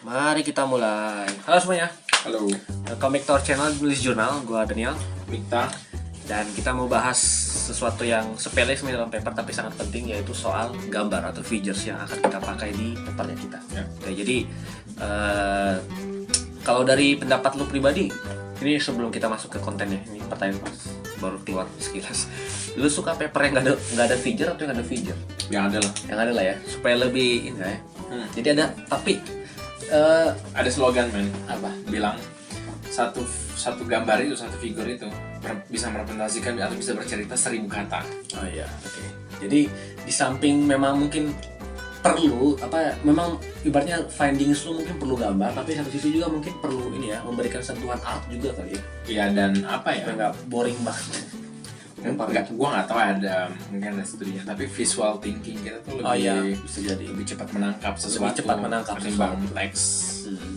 Mari kita mulai. Halo semuanya. Halo, Welcome back to our channel Tulis Jurnal. Gua Daniel. Mikta. Dan kita mau bahas sesuatu yang sepele sebenarnya dalam paper tapi sangat penting, yaitu soal gambar atau features yang akan kita pakai di papernya kita. Ya. Oke, jadi kalau dari pendapat lu pribadi, ini sebelum kita masuk ke kontennya, ini pertanyaan baru keluar sekilas. Lu suka paper yang nggak ada feature atau yang ada feature? Yang ada lah. Yang ada lah ya, supaya lebih ini ya. Jadi ada, tapi Ada slogan men, apa? bilang satu gambar itu, satu figur itu bisa merepresentasikan atau bisa bercerita 1000 kata. Oh iya, oke. Jadi di samping memang mungkin perlu memang ibaratnya findings lu mungkin perlu gambar, tapi satu sisi juga mungkin perlu ini ya, memberikan sentuhan art juga kali ya. Iya, dan apa ya? Supaya nggak boring banget. Gua nggak tahu ada mungkin ada studinya, tapi visual thinking kita tuh lebih bisa jadi lebih cepat menangkap sesuatu, lebih cepat menangkap ketimbang sesuatu. teks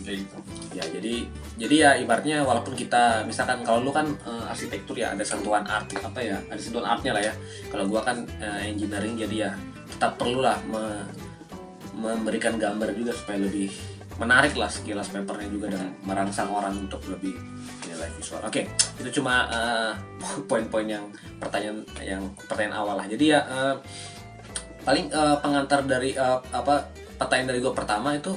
kayak gitu. Ya, jadi ya ibaratnya walaupun kita misalkan kalau lu kan arsitektur ya ada sentuhan art ada sentuhan artnya lah ya. Kalau gua kan engineering, jadi ya tetap perlu lah memberikan gambar juga supaya lebih menarik lah sekilas papernya juga dan merangsang orang untuk lebih nilai visual. Oke, itu cuma poin-poin yang pertanyaan awal lah. Jadi ya paling pengantar dari pertanyaan dari gue pertama itu,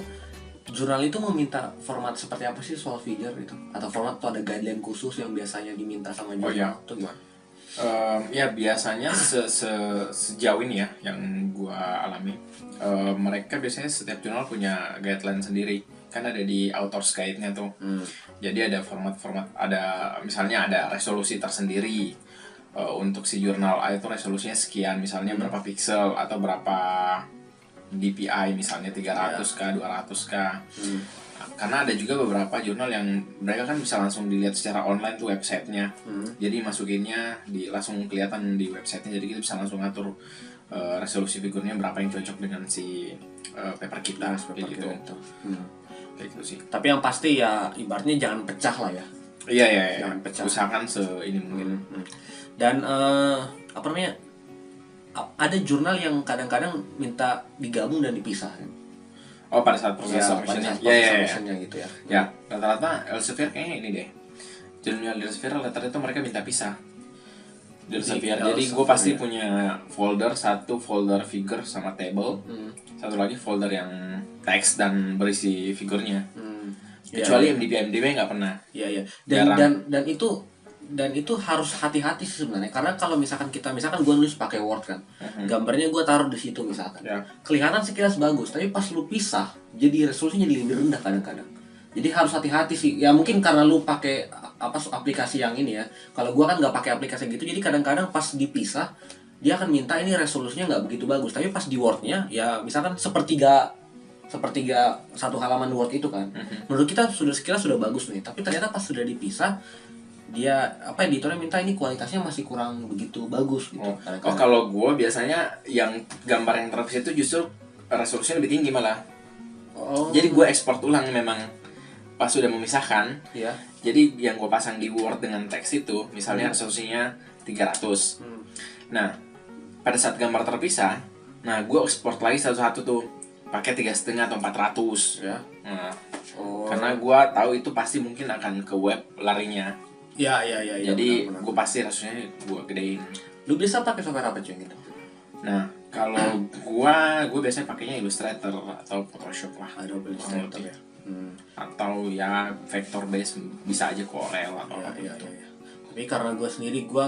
jurnal itu meminta format seperti apa sih soal figure itu? Atau format atau ada guideline khusus yang biasanya diminta sama jurnal? Oh iya. Itu gimana? Ya biasanya sejauh ini ya yang gua alami, mereka biasanya setiap jurnal punya guideline sendiri, kan ada di author's guide-nya tuh. Jadi ada format-format, ada misalnya ada resolusi tersendiri untuk si jurnal A itu resolusinya sekian, misalnya berapa pixel atau berapa DPI, misalnya 300k, 200k. Karena ada juga beberapa jurnal yang mereka kan bisa langsung dilihat secara online tuh websitenya. Jadi masukinnya langsung kelihatan di websitenya, jadi kita bisa langsung ngatur resolusi figurnya berapa yang cocok dengan si paper kita, kayak gitu. Kayak gitu sih. Tapi yang pasti ya ibaratnya jangan pecah lah ya. Iya. Jangan pecah. Usahakan ini mungkin. Dan ada jurnal yang kadang-kadang minta digabung dan dipisah kan? Oh, pada saat proses submissionnya. Submissionnya gitu ya. Ya, rata-rata Elsevier kayaknya ini deh. Jurnal Elsevier rata-rata itu mereka minta pisah. Elsevier. Jadi gue pasti punya satu folder figure sama table, satu lagi folder yang teks dan berisi figurnya. Kecuali MDB nggak pernah. Iya. Dan itu harus hati-hati sih sebenarnya, karena kalau misalkan gue nulis pakai Word kan, gambarnya gue taruh di situ misalkan, kelihatan sekilas bagus, tapi pas lu pisah, jadi resolusinya jadi lebih rendah kadang-kadang. Jadi harus hati-hati sih. Ya mungkin karena lu pakai aplikasi yang ini ya. Kalau gue kan nggak pakai aplikasi gitu, jadi kadang-kadang pas dipisah, dia akan minta ini resolusinya nggak begitu bagus, tapi pas di Wordnya ya misalkan sepertiga satu halaman Word itu kan, menurut kita sekilas sudah bagus nih, tapi ternyata pas sudah dipisah, dia editornya minta ini kualitasnya masih kurang begitu bagus gitu. Kalau gue biasanya yang gambar yang terpisah itu justru resolusinya lebih tinggi malah. Jadi gue ekspor ulang memang pas sudah memisahkan. Iya. Jadi yang gue pasang di Word dengan teks itu misalnya resolusinya 300. Nah, pada saat gambar terpisah, gue ekspor lagi satu-satu tuh pakai 3,5 atau 400 ya. Karena gue tahu itu pasti mungkin akan ke web larinya. Iya. Jadi gue pasti rasanya gue gedein. Lu bisa pakai software apa cuy gitu? Nah, kalau gue biasanya pakainya Illustrator atau Photoshop lah. Ada Illustrator ya. Atau ya vector base, bisa aja Corel atau apa gitu. Tapi karena gue sendiri gue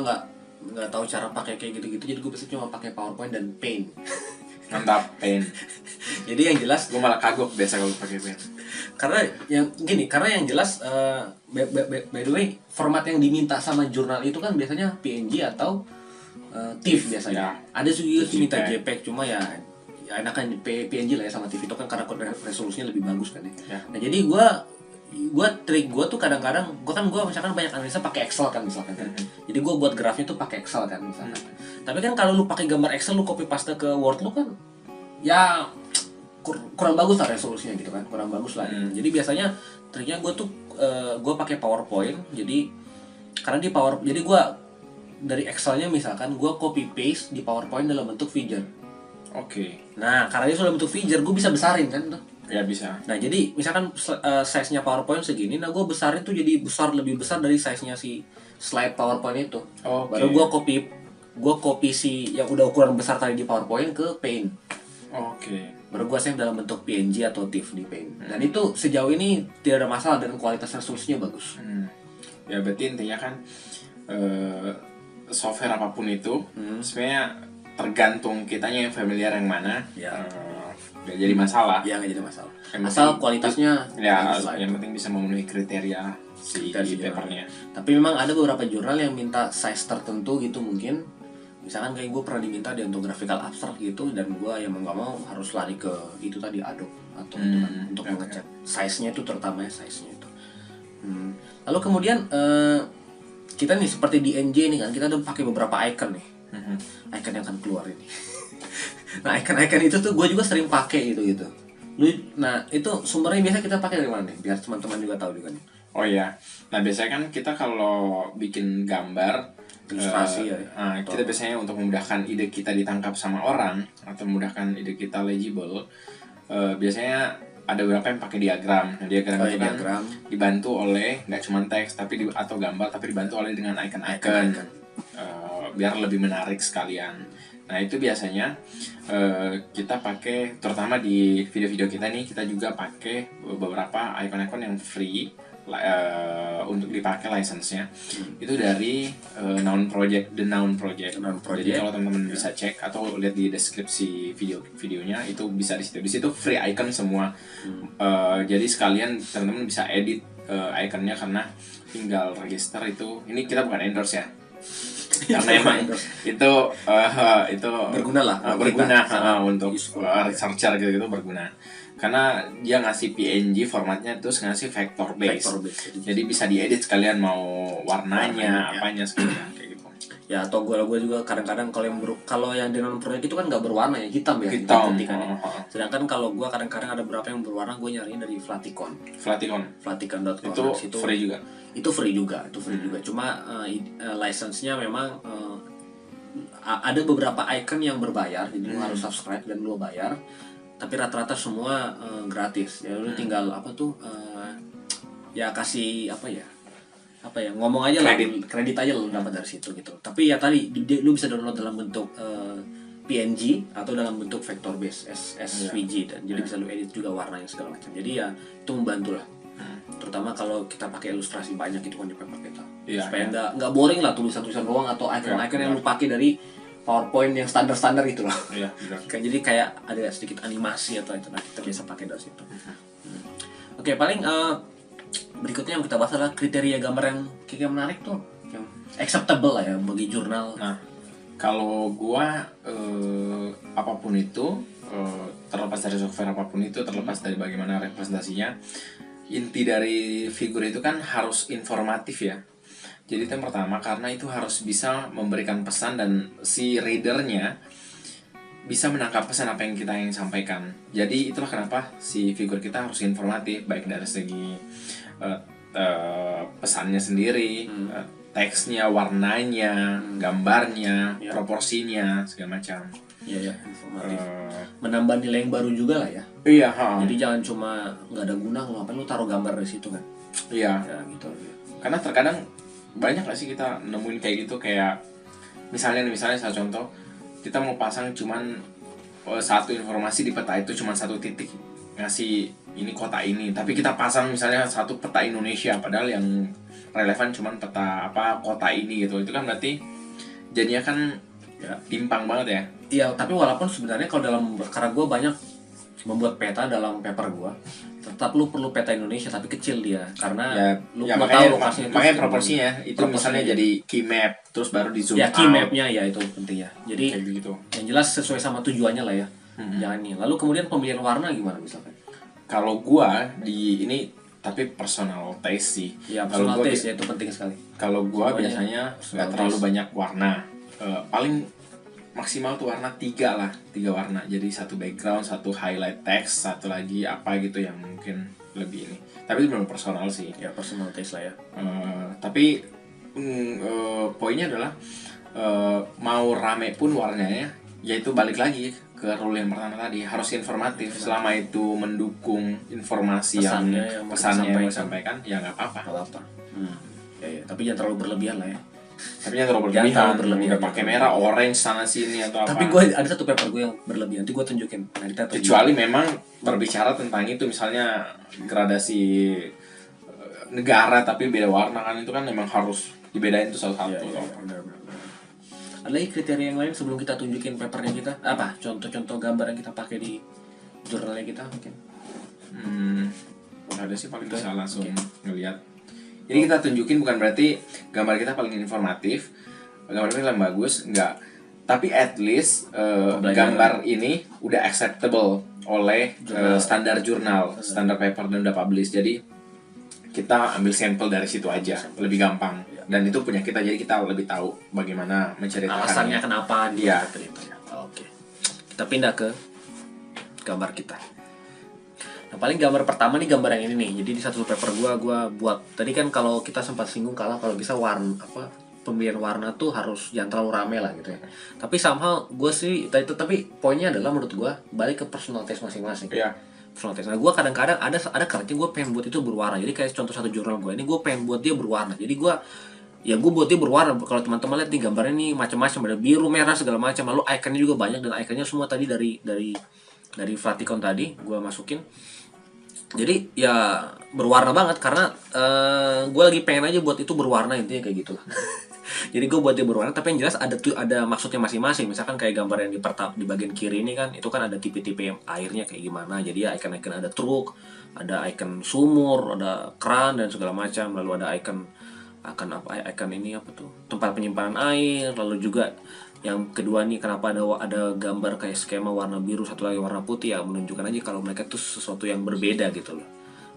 nggak tahu cara pakai kayak gitu-gitu, jadi gue biasanya cuma pakai PowerPoint dan Paint. Mantap, Paint. Jadi yang jelas gue malah kagok biasa kalau pakai Paint. Karena yang jelas by the way, format yang diminta sama jurnal itu kan biasanya PNG atau TIFF biasanya. Ada juga minta JPEG, cuma ya enakan PNG lah ya sama TIFF itu kan karena resolusinya lebih bagus kan ya. Nah, jadi trik gue tuh kadang-kadang gue misalkan banyak analisa pakai Excel kan misalkan kan. Jadi gue buat grafnya tuh pakai Excel kan misalkan. Tapi kan kalau lu pakai gambar Excel, lu copy paste ke Word lu kan ya kurang bagus lah resolusinya gitu kan, kurang bagus lah. Jadi biasanya triknya gue pakai PowerPoint. Jadi gue dari Excelnya misalkan gue copy paste di PowerPoint dalam bentuk figure. Oke. Nah, karena dia sudah bentuk figure, gue bisa besarin kan tuh. Ya bisa. Nah jadi misalkan size-nya PowerPoint segini, nah gue besarin tuh jadi lebih besar dari size-nya si slide PowerPoint itu. Oke. Baru gue copy si yang udah ukuran besar tadi di PowerPoint ke Paint. Oke. Baru gue save dalam bentuk PNG atau TIFF di Paint. Dan itu sejauh ini tidak ada masalah dan kualitas resolusinya bagus. Ya berarti intinya kan software apapun itu sebenarnya tergantung kitanya yang familiar yang mana. Ya. Gak jadi masalah. Ya nggak jadi masalah. Yang Asal penting- kualitasnya Ya, bagus lah. yang penting bisa memenuhi kriteria si papernya. Tapi memang ada beberapa jurnal yang minta size tertentu gitu mungkin. Misalkan kayak gue pernah diminta dia untuk graphical abstract gitu, dan gue yang mau nggak mau harus lari ke itu tadi Adobe atau itu kan, untuk mengecek size-nya itu, terutama size-nya itu. Lalu kemudian kita nih seperti di NJ nih kan, kita udah pakai beberapa icon nih, icon yang akan keluar ini. Nah icon-icon itu tuh gue juga sering pakai gitu. Nah itu sumbernya biasa kita pakai dari mana nih? Biar teman-teman juga tahu juga nih. Oh iya, nah biasanya kan kita kalau bikin gambar Ilustrasi ya. kita biasanya untuk memudahkan ide kita ditangkap sama orang atau memudahkan ide kita legible, biasanya ada beberapa yang pakai diagram. Nah, diagram itu kan diagram. dibantu oleh nggak cuma teks atau gambar, tapi dibantu oleh dengan icon-icon. Biar lebih menarik sekalian. Nah itu biasanya kita pakai, terutama di video-video kita nih, kita juga pakai beberapa icon-icon yang free untuk dipakai license-nya. Itu dari The Noun Project. Jadi kalau teman-teman bisa cek atau lihat di deskripsi videonya, itu bisa di situ. Di situ free icon semua. Jadi sekalian teman-teman bisa edit iconnya, karena tinggal register itu. Ini kita bukan endorse ya. Karena emang itu Berguna lah, berguna kita untuk researcher gitu berguna, karena dia ngasih PNG formatnya terus ngasih vector base. Jadi bisa diedit sekalian, mau warnanya apanya sekalian kayak gitu. Ya atau gue juga kadang-kadang kalau yang di non project itu kan nggak berwarna ya, hitam ya, Hitam. ketikannya. Sedangkan kalau gue kadang-kadang ada beberapa yang berwarna, gue nyariin dari Flaticon. Flaticon.com. Itu free juga. Itu free juga. Cuma license-nya memang ada beberapa icon yang berbayar, jadi lu harus subscribe dan lu bayar. Tapi rata-rata semua gratis. Ya lu tinggal ya kasih ngomong aja lah, kredit aja lu dapat dari situ gitu. Tapi ya tadi lu bisa download dalam bentuk PNG atau dalam bentuk vector base SVG, dan jadi bisa lu edit juga warnanya segala macam. Jadi ya itu membantu lah. Terutama kalau kita pakai ilustrasi banyak gitu kan di paper kita. Supaya nggak boring lah tulisan-tulisan doang atau icon-icon yang lu pakai dari PowerPoint yang standar-standar gitu loh. Iya, Jadi kayak ada sedikit animasi atau itu, nah kita biasa pakai dari situ. Oke, paling berikutnya yang kita bahas adalah kriteria gambar yang kayaknya menarik tuh, yang acceptable lah ya bagi jurnal. Nah, kalau gua apapun itu, terlepas dari software apapun itu, terlepas dari bagaimana representasinya, inti dari figur itu kan harus informatif ya. Jadi itu yang pertama, karena itu harus bisa memberikan pesan dan si readernya bisa menangkap pesan apa yang kita ingin sampaikan. Jadi itulah kenapa si figur kita harus informatif, baik dari segi pesannya sendiri, teksnya, warnanya, gambarnya, proporsinya, segala macam. Iya, informatif. Menambah nilai yang baru juga lah ya. Iya. Jadi jangan cuma nggak ada guna, ngapain lu taruh gambar di situ kan? Iya. Ya gitu. Karena terkadang banyak gak sih kita nemuin kayak gitu, kayak misalnya saya contoh, kita mau pasang cuman satu informasi di peta itu, cuma satu titik ngasih ini kota ini, tapi kita pasang misalnya satu peta Indonesia, padahal yang relevan cuman peta kota ini gitu. Itu kan berarti jadinya kan ya timpang banget ya. Iya, tapi walaupun sebenarnya kalau karena gue banyak membuat peta dalam paper gue, tetap lu perlu peta Indonesia tapi kecil dia, karena lu perlu tahu lokasinya. Makanya proporsinya itu misalnya jadi key map, terus baru di zoom ya, key mapnya ya itu pentingnya. Jadi gitu. Yang jelas sesuai sama tujuannya lah ya. Jangan nih. Lalu kemudian pemilihan warna gimana misalkan? Kalau gua ini tapi personal taste sih. Ya, personal taste ya, itu penting sekali. Kalau gua biasanya nggak terlalu banyak warna. Paling maksimal tuh warna 3 warna. Jadi satu background, satu highlight text, satu lagi apa gitu yang mungkin lebih ini. Tapi itu memang personal sih. Ya, personal taste lah ya. Tapi poinnya adalah mau rame pun warnanya, Ya itu balik lagi ke rule yang pertama tadi, harus informatif. Selama itu mendukung informasi pesannya yang disampaikan, ya nggak apa-apa. Ya, tapi jangan terlalu berlebihan lah ya. Tapi jangan terlalu berlebihan. Udah pakai merah, orange sana sini atau apa. Tapi gue ada satu paper gue yang berlebihan, nanti gue tunjukin. Kecuali memang berbicara tentang itu, misalnya gradasi negara tapi beda warna kan, itu kan memang harus dibedain tuh satu-satu. Benar. Ada lagi kriteria yang lain sebelum kita tunjukin papernya kita? Apa? Contoh-contoh gambar yang kita pakai di jurnalnya kita mungkin? Ada sih, paling bisa langsung ngelihat. Jadi kita tunjukin bukan berarti gambar kita paling informatif, gambar kita paling bagus, enggak. Tapi at least gambar ini udah acceptable oleh standar jurnal, standar paper, dan udah publish. Jadi kita ambil sampel dari situ aja, lebih gampang. Dan itu punya kita, jadi kita lebih tahu bagaimana menceritakannya. Alasannya kenapa dia itu. Oke. Kita pindah ke gambar kita. Nah, paling gambar pertama nih gambar yang ini nih. Jadi di satu paper gua buat. Tadi kan kalau kita sempat singgung kalau bisa warna pemilihan warna tuh harus jangan terlalu rame lah gitu ya. Tapi somehow gue sih tapi poinnya adalah menurut gue balik ke personal taste masing-masing. Iya. Nah, gue kadang-kadang ada kalanya gue pengen buat itu berwarna. Jadi kayak contoh satu jurnal gue ini, gue pengen buat dia berwarna. Jadi gue buat dia berwarna. Kalau teman-teman lihat nih gambarnya nih macam-macam, ada biru, merah, segala macam. Lalu ikonnya juga banyak, dan ikonnya semua tadi dari Flaticon tadi gue masukin. Jadi ya berwarna banget karena gue lagi pengen aja buat itu berwarna, intinya kayak gitulah. Jadi gue buat dia berwarna, tapi yang jelas ada maksudnya masing-masing. Misalkan kayak gambar yang di bagian kiri ini kan, itu kan ada tipe-tipe airnya kayak gimana. Jadi ya icon-icon ada truk, ada icon sumur, ada keran dan segala macam. Lalu ada icon ini apa tuh? Tempat penyimpanan air. Lalu juga yang kedua nih, kenapa ada gambar kayak skema warna biru, satu lagi warna putih, ya menunjukkan aja kalau mereka tuh sesuatu yang berbeda gitu loh.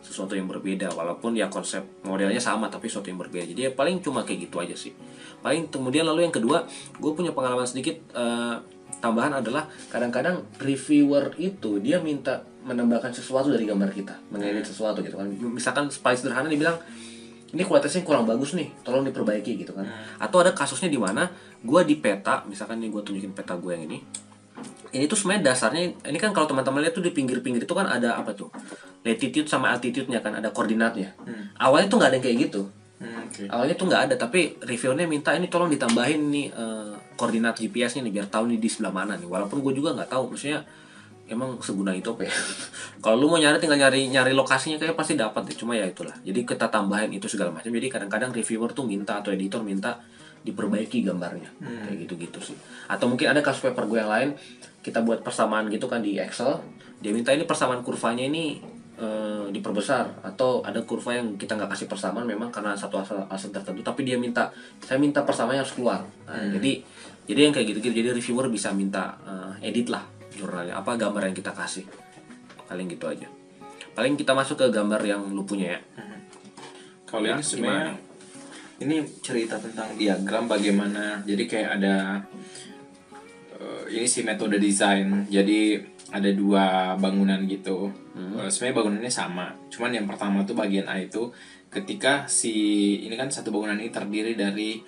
Sesuatu yang berbeda, walaupun ya konsep modelnya sama tapi sesuatu yang berbeda. Jadi ya paling cuma kayak gitu aja sih. Paling kemudian lalu yang kedua, gue punya pengalaman sedikit tambahan adalah kadang-kadang reviewer itu dia minta menambahkan sesuatu dari gambar kita, mengedit sesuatu gitu kan. Misalkan paling sederhana dia bilang, ini kualitasnya kurang bagus nih, tolong diperbaiki gitu kan. Atau ada kasusnya di mana gue di peta, misalkan nih gue tunjukin peta gue yang ini tuh sebenarnya dasarnya, ini kan kalau teman-teman lihat tuh di pinggir-pinggir itu kan ada apa tuh, latitude sama altitude-nya kan, ada koordinatnya. Awalnya tuh nggak ada yang kayak gitu. Awalnya tuh nggak ada, tapi reviewernya minta ini tolong ditambahin nih koordinat GPS-nya nih biar tahu nih di sebelah mana nih. Walaupun gue juga nggak tahu, maksudnya emang seguna itu apa ya. Kalau lu mau nyari tinggal nyari lokasinya kayak pasti dapat deh. Cuma ya itulah. Jadi kita tambahin itu segala macam. Jadi kadang-kadang reviewer tuh minta atau editor minta diperbaiki gambarnya. Kayak gitu-gitu sih. Atau mungkin ada kasus paper gue yang lain, kita buat persamaan gitu kan di Excel. Dia minta ini persamaan kurvanya ini diperbesar, atau ada kurva yang kita nggak kasih persamaan memang karena satu alasan tertentu, tapi saya minta persamaannya harus keluar. Jadi yang kayak gitu-gitu. Jadi reviewer bisa minta edit lah jurnalnya, apa gambar yang kita kasih. Paling gitu aja. Paling kita masuk ke gambar yang lu punya ya. Kalau ini sebenarnya ini cerita tentang diagram bagaimana. Jadi kayak ada ini sih metode desain. Jadi ada dua bangunan gitu. Sebenarnya bangunannya sama. Cuman yang pertama tuh bagian A itu ketika ini kan satu bangunan ini terdiri dari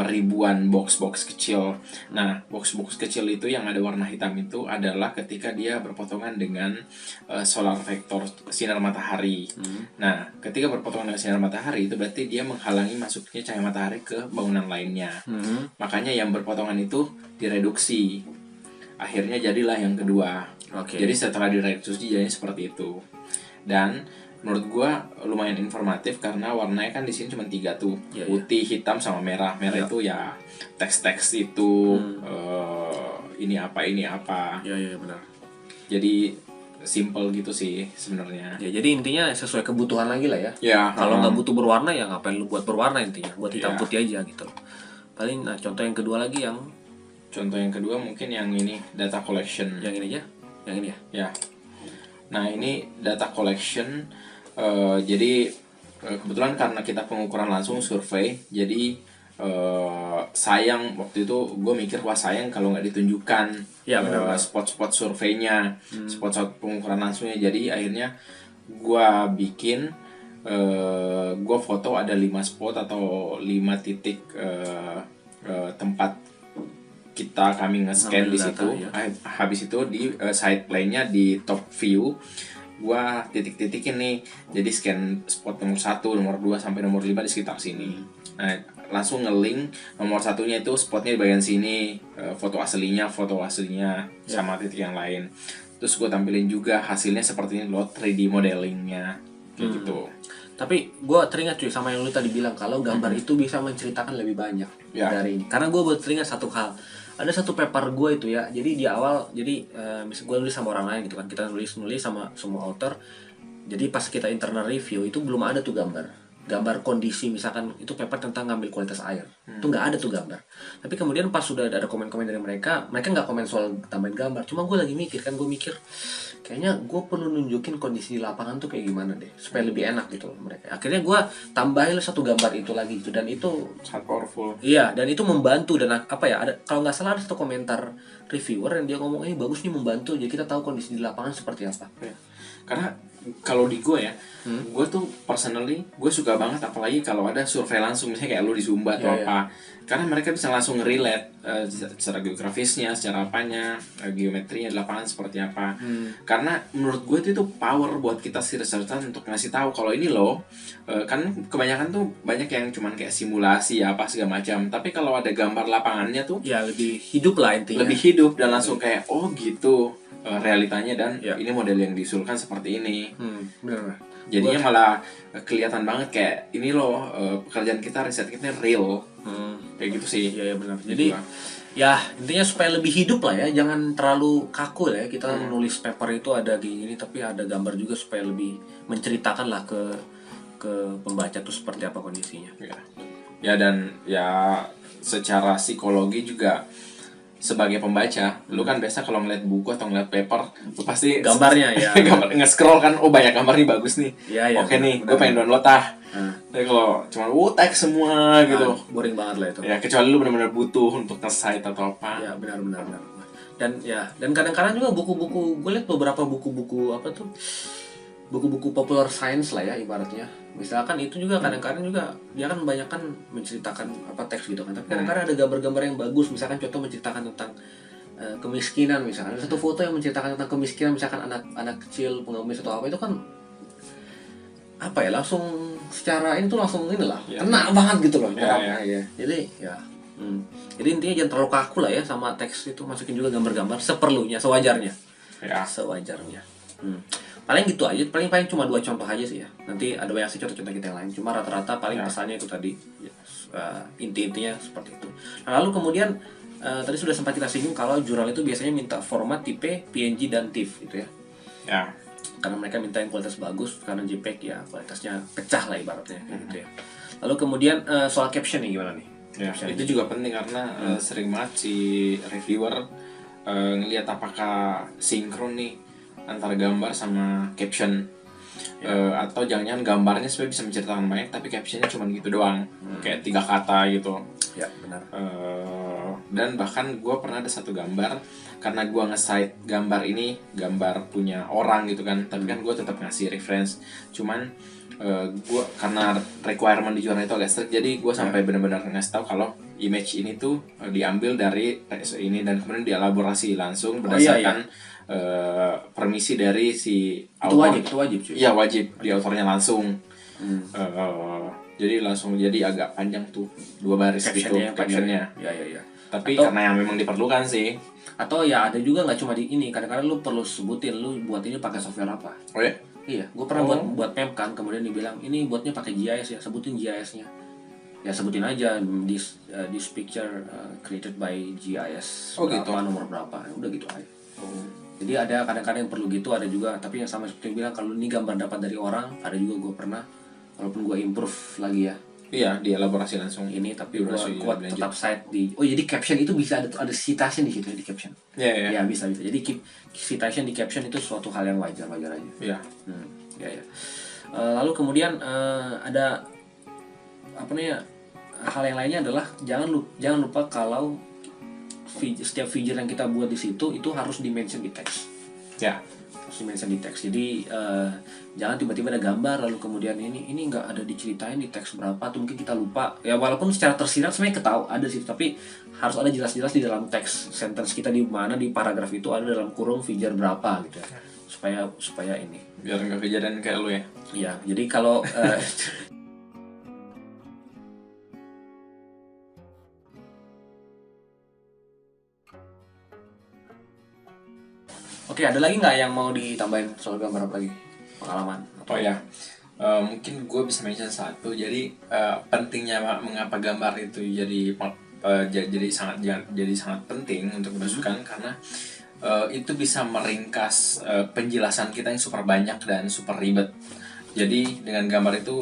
ribuan box-box kecil. Nah, box-box kecil itu yang ada warna hitam itu adalah ketika dia berpotongan dengan solar vector, sinar matahari. Nah, ketika berpotongan dengan sinar matahari itu berarti dia menghalangi masuknya cahaya matahari ke bangunan lainnya. Makanya yang berpotongan itu direduksi. Akhirnya jadilah yang kedua. Jadi setelah direduksi jadinya seperti itu. Dan menurut gua lumayan informatif karena warnanya kan di sini cuma 3 tuh, putih, hitam, sama merah. Merah itu ya teks-teks itu ini apa. Iya benar. Jadi simple gitu sih sebenarnya. Ya jadi intinya sesuai kebutuhan lagi lah ya. Kalau nggak butuh berwarna ya ngapain lu buat berwarna, intinya buat hitam putih aja gitu. Paling contoh yang kedua lagi Contoh yang kedua mungkin yang ini, data collection. Yang ini aja? Yang ini ya? Ya. Nah ini data collection. Jadi kebetulan karena kita pengukuran langsung survei, jadi sayang waktu itu gue mikir wah sayang kalau nggak ditunjukkan spot-spot surveinya, spot-spot pengukuran langsungnya. Jadi akhirnya gue bikin gue foto ada 5 spot atau 5 titik tempat kami nge-scan di Ngambil situ, data, ya. habis itu di side plane-nya di top view gua titik-titikin nih, jadi scan spot nomor 1, nomor 2 sampai nomor 5 di sekitar sini. Nah, langsung nge-link nomor satunya itu spotnya di bagian sini, foto aslinya sama titik yang lain. Terus gue tampilin juga hasilnya seperti ini loh, 3D modelingnya kayak gitu. Tapi gue teringat cuy sama yang lu tadi bilang kalau gambar itu bisa menceritakan lebih banyak dari ini. Karena gue baru teringat satu hal. Ada satu paper gue itu ya. Jadi di awal, misal gue nulis sama orang lain gitu kan. Kita nulis sama semua author. Jadi pas kita internal review itu belum ada tuh gambar kondisi, misalkan itu paper tentang ngambil kualitas air, itu nggak ada tuh gambar. Tapi kemudian pas sudah ada komen-komen dari mereka nggak komen soal tambahin gambar. Cuma gue lagi mikir kayaknya gue perlu nunjukin kondisi di lapangan tuh kayak gimana deh supaya lebih enak gitu loh mereka. Akhirnya gue tambahin satu gambar itu lagi gitu, dan itu sangat powerful. Iya, dan itu membantu. Dan apa ya, ada kalau nggak salah ada satu komentar reviewer yang dia ngomong ini bagus nih, membantu jadi kita tahu kondisi di lapangan seperti apa. Ya. Karena kalau di gue ya, gue tuh personally gue suka banget apalagi kalau ada survei langsung, misalnya kayak lu di Sumba atau apa. Karena mereka bisa langsung relate secara geografisnya, secara apanya, geometrinya di lapangan seperti apa. Karena menurut gue itu power buat kita si researcher untuk ngasih tahu kalau ini loh, kan kebanyakan tuh banyak yang cuman kayak simulasi apa segala macam. Tapi kalau ada gambar lapangannya tuh ya lebih hidup lah intinya. Lebih hidup dan langsung kayak oh gitu realitanya, dan ini model yang diusulkan seperti ini. Benar. Jadinya malah kelihatan banget kayak ini loh, pekerjaan kita, riset kita real. Kayak gitu sih. Iya benar. Jadi ya intinya supaya lebih hidup lah ya, jangan terlalu kaku lah ya kita menulis paper itu ada gini tapi ada gambar juga supaya lebih menceritakan lah ke pembaca tuh seperti apa kondisinya. Ya dan ya secara psikologi juga sebagai pembaca, lu kan biasa kalau ngeliat buku atau ngeliat paper, lu pasti gambarnya ya. gambar nge-scroll kan, oh banyak gambar nih, bagus nih. Ya, Oke nih, gue pengen download Tapi kalau cuma teks semua gitu, boring banget lah itu. Ya kecuali lu benar-benar butuh untuk nge-cite atau apa. Ya benar. Dan kadang-kadang juga buku-buku, gue liat beberapa buku-buku apa tuh, buku-buku popular science lah ya ibaratnya. Misalkan itu juga kadang-kadang juga dia kan banyak kan menceritakan apa teks gitu kan. Tapi kadang-kadang ada gambar-gambar yang bagus, misalkan contoh menceritakan tentang kemiskinan misalkan. Ada satu foto yang menceritakan tentang kemiskinan, misalkan anak kecil pengemis atau apa, itu kan apa ya, langsung secara ini tuh langsung inilah kena banget gitu loh. Jadi intinya jangan terlalu kaku lah ya sama teks itu, masukin juga gambar-gambar seperlunya, sewajarnya. Sewajarnya. Paling gitu aja, paling cuma 2 contoh aja sih ya. Nanti ada banyak sih contoh-contoh kita yang lain. Cuma rata-rata paling pesannya itu tadi. Inti-intinya seperti itu. Nah, lalu kemudian tadi sudah sempat kita singgung kalau jurnal itu biasanya minta format tipe PNG dan TIFF gitu ya. Karena mereka minta yang kualitas bagus, karena JPEG ya kualitasnya pecah lah ibaratnya gitu ya. Lalu kemudian soal caption nih gimana nih? Itu juga penting karena sering banget si reviewer ngelihat apakah sinkron nih antara gambar sama caption, atau jangan-jangan gambarnya sebenarnya bisa menceritakan banyak tapi captionnya cuma gitu doang, kayak 3 kata gitu. Ya benar. Dan bahkan gue pernah ada satu gambar, karena gue nge-cite gambar ini gambar punya orang gitu kan, tapi kan gue tetap ngasih reference. Cuman gue karena requirement di jurnal itu agak strict, jadi gue sampai benar-benar ngasih tahu kalau image ini tuh diambil dari text ini dan kemudian dielaborasi langsung berdasarkan permisi dari si author. Itu wajib cuy. Iya wajib, di autornya langsung. Jadi langsung jadi agak panjang tuh, 2 baris gitu captionnya. Ya. Tapi karena yang memang diperlukan sih. Atau ya ada juga nggak cuma di ini, kadang-kadang lu perlu sebutin lu buat ini pakai software apa. Oh ya? Iya, gue pernah buat map kan, kemudian dibilang ini buatnya pakai GIS ya, sebutin GIS-nya. Ya sebutin aja this picture created by GIS berapa, gitu. Nomor berapa, udah gitu aja. Jadi ada kadang-kadang yang perlu gitu, ada juga. Tapi yang sama seperti yang bilang, kalau ini gambar dapat dari orang, ada juga gue pernah, walaupun gue improve lagi ya. Iya, dielaborasi langsung ini, tapi gue tetap cite di. Oh jadi caption itu bisa ada citation di situ ya, di caption. Iya. Ya bisa. Jadi citation di caption itu suatu hal yang wajar aja. Iya. Ya. Lalu kemudian ada apa nih ya, hal yang lainnya adalah jangan lupa kalau setiap figure yang kita buat di situ itu harus di mention di teks. Ya. harus di-mention di teks. Jadi jangan tiba-tiba ada gambar lalu kemudian ini nggak ada diceritain di teks berapa, atau mungkin kita lupa ya, walaupun secara tersirat sebenarnya ketahui ada sih, tapi harus ada jelas-jelas di dalam teks sentence kita di mana di paragraf itu ada dalam kurung figure berapa gitu ya, supaya ini biar nggak kejadian kayak lu ya. iya. Jadi kalau oke, ada lagi nggak yang mau ditambahin soal gambar apa lagi? Pengalaman? Oh ya, mungkin gue bisa mention satu. Jadi pentingnya mengapa gambar itu jadi sangat penting untuk dimasukkan karena itu bisa meringkas penjelasan kita yang super banyak dan super ribet. Jadi dengan gambar itu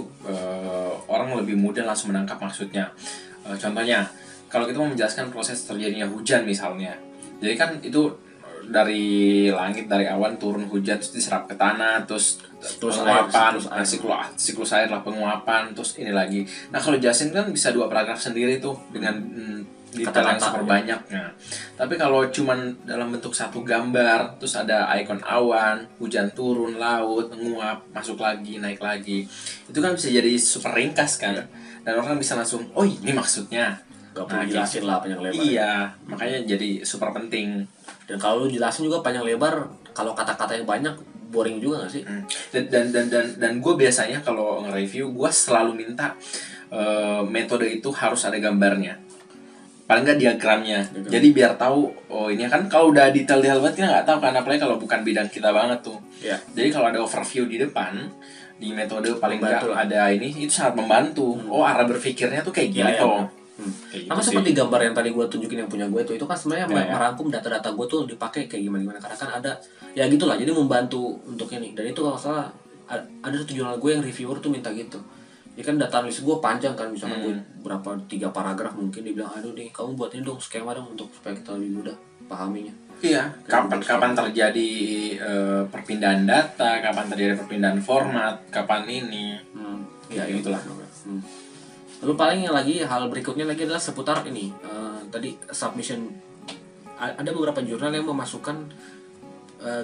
orang lebih mudah langsung menangkap maksudnya. Contohnya, kalau kita mau menjelaskan proses terjadinya hujan misalnya, jadi kan itu dari langit, dari awan turun hujan, terus diserap ke tanah, terus penguapan, siklus air lah, penguapan, terus ini lagi. Nah kalau jelasin kan bisa 2 paragraf sendiri tuh dengan detail yang super banyak. Nah, tapi kalau cuman dalam bentuk satu gambar, terus ada ikon awan, hujan turun, laut, menguap, masuk lagi, naik lagi, itu kan bisa jadi super ringkas kan, dan orang bisa langsung, oh ini maksudnya. Gak perlu jelasin lah panjang lebar. Iya, makanya jadi super penting. Dan kalau lu jelasin juga panjang lebar, kalau kata-katanya banyak, boring juga gak sih? Dan gue biasanya kalau nge-review, gue selalu minta metode itu harus ada gambarnya. Paling nggak diagramnya. Jadi biar tahu, oh ini kan kalau udah detail banget kita nggak tahu kan, apalagi kalau bukan bidang kita banget tuh. Yeah. Jadi kalau ada overview di depan, di metode paling nggak ada ini, itu sangat membantu. Oh arah berpikirnya tuh kayak gini tuh. Sama seperti gambar yang tadi gue tunjukin yang punya gue itu kan sebenarnya merangkum data-data gue tuh dipakai kayak gimana karena kan ada ya gitulah, jadi membantu untuk ini. Dan itu kalau salah ada satu jurnal gue yang reviewer tuh minta gitu ya kan, data analis gue panjang kan, misalnya gue berapa 3 paragraf mungkin, dia bilang aduh nih kamu buat ini dong skema dong untuk supaya kita lebih mudah pahaminya. Iya, kapan terjadi perpindahan data, kapan terjadi perpindahan format, kapan ini. Ya itulah. Lalu paling yang lagi hal berikutnya lagi adalah seputar ini tadi submission. Ada beberapa jurnal yang memasukkan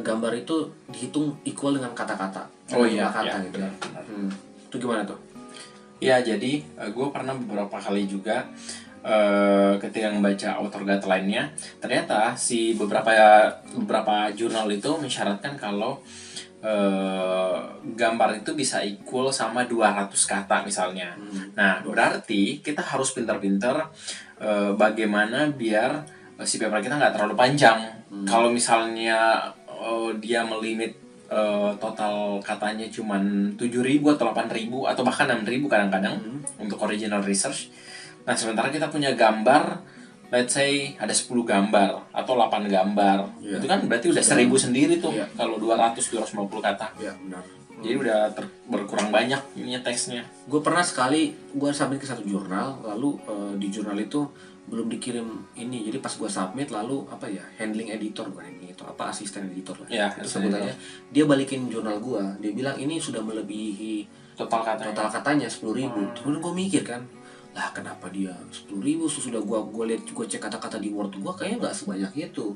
gambar itu dihitung equal dengan kata-kata. Oh iya, kata ya, gitu. Benar. Itu gimana tuh? Ya jadi gue pernah beberapa kali juga ketika membaca author guideline-nya, ternyata si beberapa jurnal itu mensyaratkan kalau gambar itu bisa equal sama 200 kata misalnya. Nah berarti kita harus pintar-pintar bagaimana biar si paper kita nggak terlalu panjang. Kalau misalnya dia melimit total katanya cuman 7.000 atau 8.000 atau bahkan 6.000 kadang-kadang untuk original research. Nah sementara kita punya gambar, let's say ada 10 gambar atau 8 gambar, itu kan berarti udah 1.000 sendiri tuh kalau 250 kata. Iya benar. Jadi udah berkurang banyak ininya teksnya. Gue pernah sekali gue submit ke satu jurnal, lalu di jurnal itu belum dikirim ini, jadi pas gue submit lalu apa ya, handling editor bukan handling itu apa, asisten editor lah ya, itu sebutannya, dia balikin jurnal gue, dia bilang ini sudah melebihi total katanya 10.000. Kemudian gue mikir kan, lah kenapa dia 10.000, sudah gue lihat, gue cek kata-kata di Word gue kayaknya nggak sebanyak itu.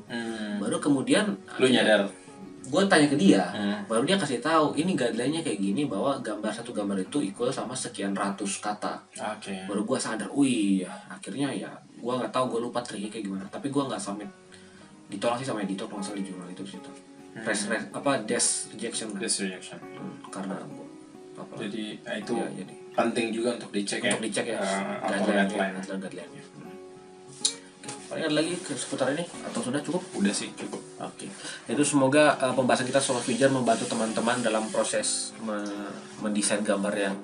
Baru kemudian lu nyadar, gue tanya ke dia, baru dia kasih tahu ini guideline-nya kayak gini, bahwa satu gambar itu equal sama sekian ratus kata. Baru gue sadar, wih ya, akhirnya ya gue nggak tahu, gue lupa triknya kayak gimana, tapi gue nggak submit, ditolak sih sama editor kalau di jurnal itu situ. Desk rejection. Karena jadi itu jadi penting juga untuk dicek ya guideline-nya. Paling ada lagi seputar ini atau sudah cukup? Udah sih cukup. Oke. Itu semoga pembahasan kita soal figure membantu teman-teman dalam proses mendesain gambar yang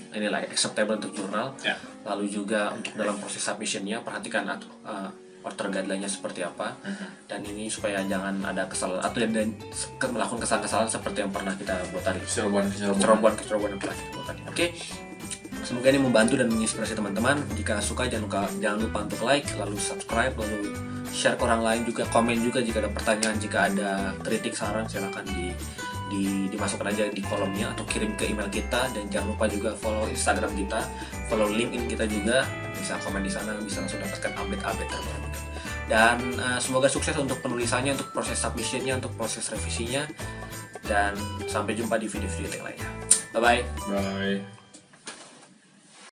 inilah acceptable untuk jurnal. Lalu juga untuk dalam proses submissionnya perhatikan author guideline-nya seperti apa. Dan ini supaya jangan ada kesalahan atau melakukan kesalahan-kesalahan seperti yang pernah kita buat tadi. Cerobohan yang pernah kita buat tadi. Oke. Semoga ini membantu dan menginspirasi teman-teman. Jika suka jangan lupa untuk like, lalu subscribe, lalu share ke orang lain juga, komen juga jika ada pertanyaan, jika ada kritik saran silakan dimasukkan aja di kolomnya atau kirim ke email kita. Dan jangan lupa juga follow Instagram kita, follow LinkedIn kita juga, bisa komen di sana, bisa langsung dapatkan update terbaru. Dan semoga sukses untuk penulisannya, untuk proses submissionnya, untuk proses revisinya. dan sampai jumpa di video-video yang lainnya. Bye bye. Bye.